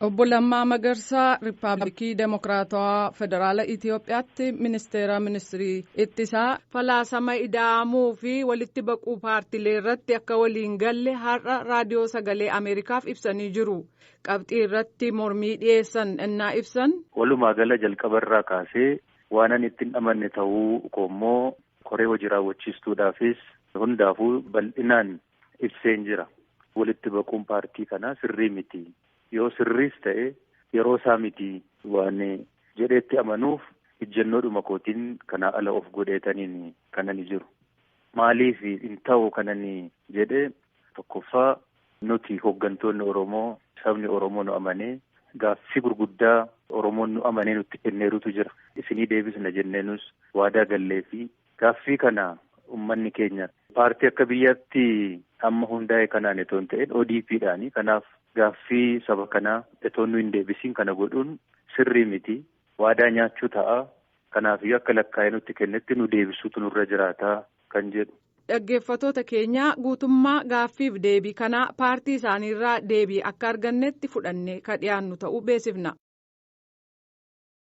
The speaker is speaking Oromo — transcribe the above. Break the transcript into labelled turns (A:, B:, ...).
A: Obbo Lammaa Magarsaa Riippaabilikii Demokiraatawaa Federaala Itiyoophiyaatti ministirii ittisaa falaasama ida'amuu fi walitti baquu paartiilee irratti akka waliin galle har'a raadiyoo sagalee Ameerikaaf ibsanii jiru. Qabxii irratti mormii dhiyeessan innaa ibsan.
B: Walumaa gala jalqabarraa kaasee waanan ittiin amanne ta'uu koommoo koree hojii raawwachiistuudhaafis hundaafuu bal'inaan ibseen jira. Walitti baquun paartii kanaa sirrii miti. Yoo sirriis ta'e yeroo isaa miti waan jedheetti amanuuf ejjennoodhuma kootiin kana ala of godheetaniin kanani jiru. Maaliif hin ta'u kanani jedhee tokkoffaa nuti hooggantoonni Oromoo sabni Oromoo nu amanee gaaffii gurguddaa Oromoon nu amanee nutti kenneerutu jira. Isinii deebisna jenneenus waadaa gallee fi gaaffii kana ummanni keenya paartii akka biyyaatti amma hundaa'e kanaan itoo hin ta'in ODP'dhaani. Kanaaf gaaffii saba kanaa itoo nu hin deebisiin kana godhuun sirrii miti. Waadaa nyaachuu ta'a. Kanaafiyyuu akka lakkaa'ee nutti kennetti nu deebisuutu nurra jiraataa kan jedhu.
A: Dhaggeeffattoota keenya guutummaa gaaffiif deebii kanaa paartii isaaniirraa deebii akka argannetti fudhannee ka dhiyaannu ta'uu beeksifna.